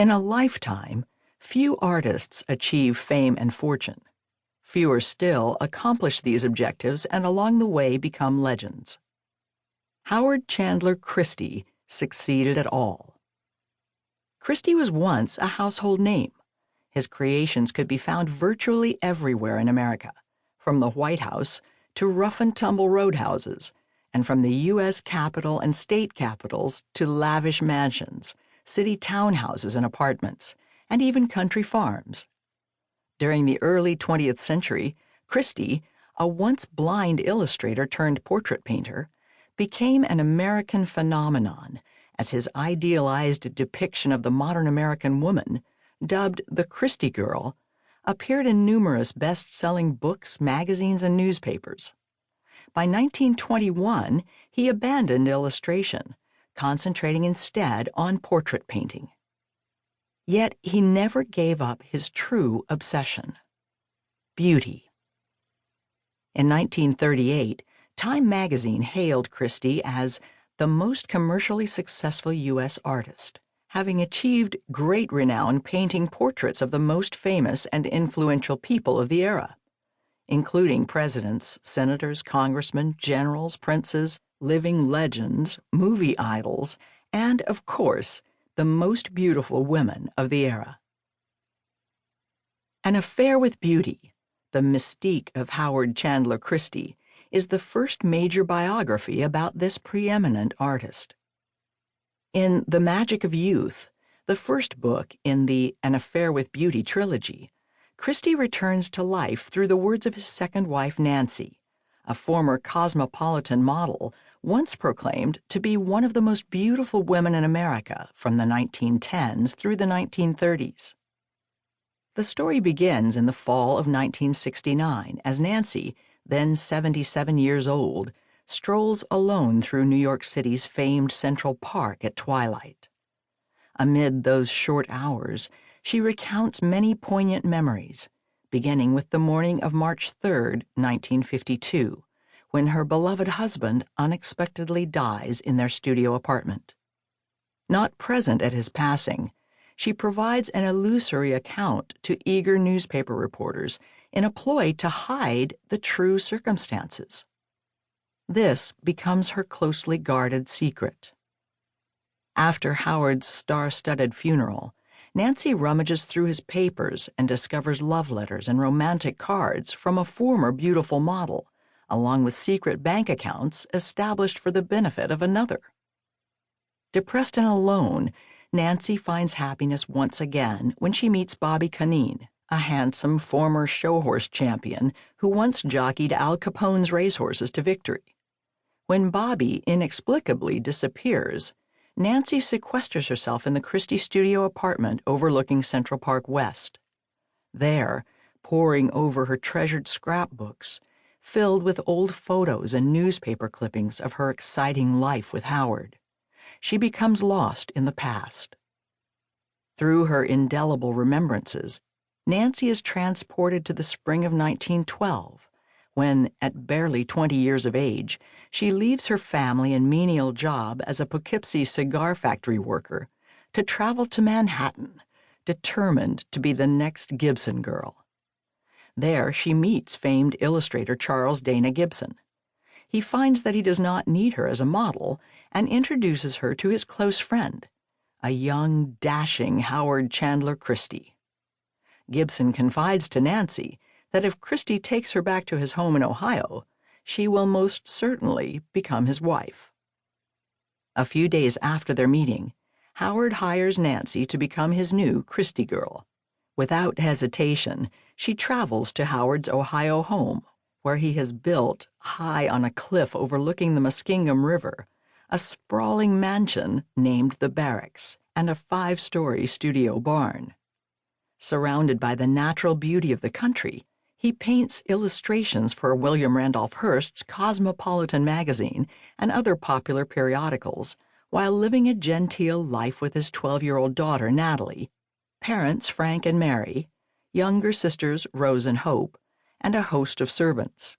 In a lifetime, few artists achieve fame and fortune. Fewer still accomplish these objectives and along the way become legends. Howard Chandler Christy succeeded at all. Christy was once a household name. His creations could be found virtually everywhere in America, from the White House to rough-and-tumble roadhouses, and from the U.S. Capitol and state capitals to lavish mansions, city townhouses and apartments, and even country farms. During the early 20th century, Christy, a once blind illustrator turned portrait painter, became an American phenomenon as his idealized depiction of the modern American woman, dubbed the Christy Girl, appeared in numerous best-selling books, magazines, and newspapers. By 1921, he abandoned illustration, concentrating instead on portrait painting. Yet he never gave up his true obsession: beauty. In 1938, Time magazine hailed Christy as the most commercially successful U.S. artist, having achieved great renown painting portraits of the most famous and influential people of the era, including presidents, senators, congressmen, generals, princes, living legends, movie idols, and, of course, the most beautiful women of the era. An Affair with Beauty, the Mystique of Howard Chandler Christy, is the first major biography about this preeminent artist. In The Magic of Youth, the first book in the An Affair with Beauty trilogy, Christy returns to life through the words of his second wife, Nancy, a former cosmopolitan model once proclaimed to be one of the most beautiful women in America from the 1910s through the 1930s. The story begins in the fall of 1969 as Nancy, then 77 years old, strolls alone through New York City's famed Central Park at twilight. Amid those short hours, she recounts many poignant memories, beginning with the morning of March 3, 1952, when her beloved husband unexpectedly dies in their studio apartment. Not present at his passing, she provides an illusory account to eager newspaper reporters in a ploy to hide the true circumstances. This becomes her closely guarded secret. After Howard's star-studded funeral, Nancy rummages through his papers and discovers love letters and romantic cards from a former beautiful model, along with secret bank accounts established for the benefit of another. Depressed and alone, Nancy finds happiness once again when she meets Bobby Canine, a handsome former show-horse champion who once jockeyed Al Capone's racehorses to victory. When Bobby inexplicably disappears, Nancy sequesters herself in the Christy studio apartment overlooking Central Park West. There, poring over her treasured scrapbooks, filled with old photos and newspaper clippings of her exciting life with Howard, she becomes lost in the past. Through her indelible remembrances, Nancy is transported to the spring of 1912, when, at barely 20 years of age, she leaves her family and menial job as a Poughkeepsie cigar factory worker to travel to Manhattan, determined to be the next Gibson girl. There she meets famed illustrator Charles Dana Gibson. He finds that he does not need her as a model and introduces her to his close friend, a young, dashing Howard Chandler Christy. Gibson confides to Nancy that if Christy takes her back to his home in Ohio, she will most certainly become his wife. A few days after their meeting, Howard hires Nancy to become his new Christy Girl. Without hesitation, she travels to Howard's Ohio home, where he has built, high on a cliff overlooking the Muskingum River, a sprawling mansion named the Barracks and a 5-story studio barn. Surrounded by the natural beauty of the country, he paints illustrations for William Randolph Hearst's Cosmopolitan magazine and other popular periodicals, while living a genteel life with his 12-year-old daughter, Natalie, parents Frank and Mary, younger sisters Rose and Hope, and a host of servants.